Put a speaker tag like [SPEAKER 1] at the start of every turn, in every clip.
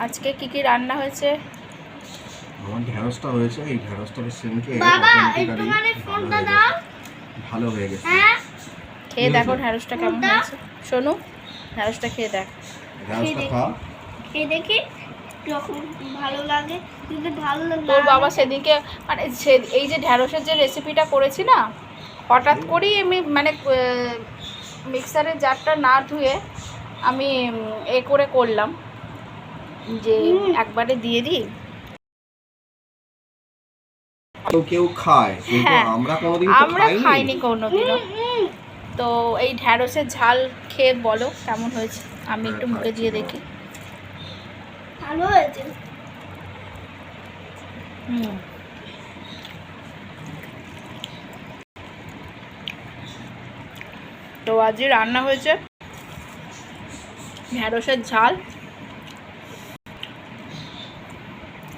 [SPEAKER 1] আজকে কি কি রান্না হয়েছে?
[SPEAKER 2] আমার ঢেঁড়সটা হয়েছে, এই ঢেঁড়সটার সেনকে
[SPEAKER 3] বাবা একটুখানি ফোনটা দাও।
[SPEAKER 2] ভালো হয়ে গেছে।
[SPEAKER 3] হ্যাঁ
[SPEAKER 1] খেয়ে দেখো ঢেঁড়সটা কেমন হয়েছে। শোনো, ঢেঁড়সটা খেয়ে দেখ।
[SPEAKER 2] ঢেঁড়সটা খা।
[SPEAKER 3] খেয়ে দেখি যখন ভালো লাগে, যদি ভালো লাগে।
[SPEAKER 1] তোর বাবা সেদিকে মানে এই যে ঢেঁড়সের যে রেসিপিটা করেছি না, হঠাৎ করেই আমি মানে মিক্সারের জারটা না ধুয়ে আমি করে করলাম যে একবারে দিয়ে দিই।
[SPEAKER 2] কেউ খায় কিন্তু
[SPEAKER 1] হ্যাঁ,
[SPEAKER 2] আমরা কোনোদিন
[SPEAKER 1] আমরা খাইনি কোনোদিনও। তো এই ঢ্যাঁড়সের ঝাল খেয়ে বলো কেমন হয়েছে। আমি একটু মুখে দিয়ে দেখি।
[SPEAKER 3] ভালো হয়েছে।
[SPEAKER 1] তো আজকে রান্না হয়েছে ঢ্যাঁড়সের ঝাল।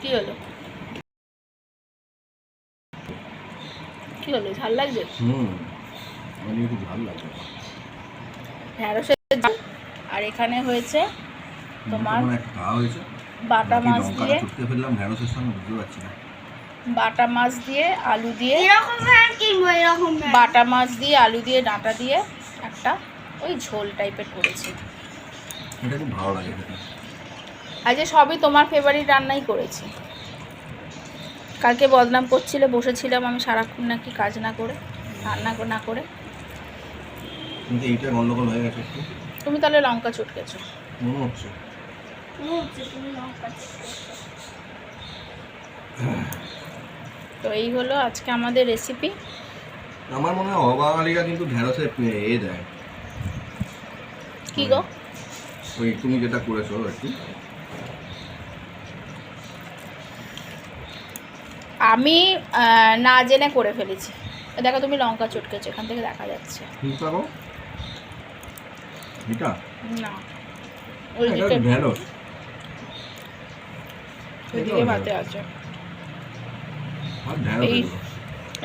[SPEAKER 1] কি হলো কি হলো, ঝাল লাগছে?
[SPEAKER 2] মানে একটু ঝাল লাগছে
[SPEAKER 1] ঢ্যাঁড়সের ঝাল। আর এখানে হয়েছে তোমার বাটা মাছ দিয়ে, বাটা মাছ দিয়ে আলু দিয়ে, বাটা মাছ দিয়ে আলু দিয়ে ডাঁটা দিয়ে একটা ওই ঝোল টাইপের করেছি।
[SPEAKER 2] এটা খুব ভালো লাগে।
[SPEAKER 1] আজকে সবই তোমার ফেভারিট রান্নাই করেছি। কালকে বদনাম করছিলে, বসেছিলাম আমি সারাক্ষণ নাকি কাজ না করে, রান্না না করে।
[SPEAKER 2] কিন্তু এইটা গন্ডগোল হয়ে গেছে একটু।
[SPEAKER 1] তুমি তাহলে লঙ্কা চটকেছো
[SPEAKER 2] মনে হচ্ছে।
[SPEAKER 1] তো এই হলো আজকে আমাদের রেসিপি।
[SPEAKER 2] আমার মনে হয় অবাঙালিরা কিন্তু ঢেঁড়সে দেয়।
[SPEAKER 1] কি গো?
[SPEAKER 2] ওই তুমি যেটা করেছো একটু।
[SPEAKER 1] আমি না জেনে করে ফেলেছি। দেখো তুমি লঙ্কা চটকেছো, এখান থেকে দেখা যাচ্ছে। না, ওইদিকে
[SPEAKER 2] ঢেঁড়স
[SPEAKER 1] ওইদিকে ভাতে আছে।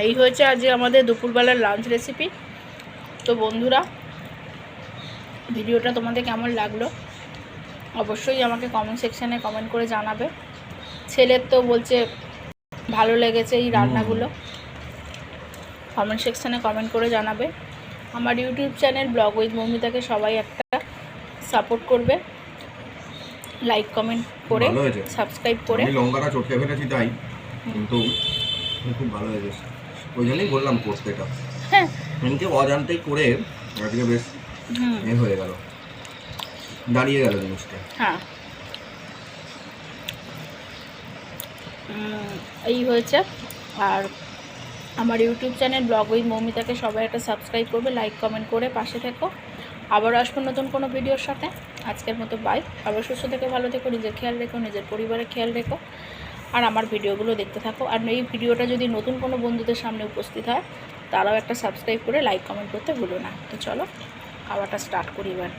[SPEAKER 1] এই হয়েছে আজকে আমাদের দুপুরবেলার লাঞ্চ রেসিপি। তো বন্ধুরা, ভিডিওটা তোমাদের কেমন লাগলো অবশ্যই আমাকে কমেন্ট সেকশানে কমেন্ট করে জানাবে। ছেলের তো বলছে ভালো লেগেছে এই রান্নাগুলো, কমেন্ট সেকশানে কমেন্ট করে জানাবে। আমার ইউটিউব চ্যানেল ব্লগ উইথ মৌমিতাকে সবাই একটা সাপোর্ট করবে, লাইক কমেন্ট করে সাবস্ক্রাইব করে।
[SPEAKER 2] আমি লঙ্কাটা চটকে ফেলেছি তাই, কিন্তু খুব ভালো হয়েছে। ওই জন্যই বললাম করতে এটা।
[SPEAKER 1] হ্যাঁ,
[SPEAKER 2] এমনিতে অজান্তেই করে আজকে বেশ হয়ে গেল, দাঁড়িয়ে গেল জিনিসটা।
[SPEAKER 1] হ্যাঁ, এই হয়েছে। আর আমার ইউটিউব চ্যানেল ব্লগ উইথ মৌমিতাকে সবাই একটা সাবস্ক্রাইব করবে, লাইক কমেন্ট করে পাশে থেকো। আবার আসবো নতুন কোনো ভিডিওর সাথে। আজকের মতো বাই। আবার সুস্থ থেকে ভালো থেকো, নিজের খেয়াল রেখো, নিজের পরিবারের খেয়াল রেখো, আর আমার ভিডিওগুলো দেখতে থাকো। আর এই ভিডিওটা যদি নতুন কোনো বন্ধুদের সামনে উপস্থিত হয়, তারাও একটা সাবস্ক্রাইব করে লাইক কমেন্ট করতে ভুলো না। তো চলো খাওয়াটা স্টার্ট করি এবার।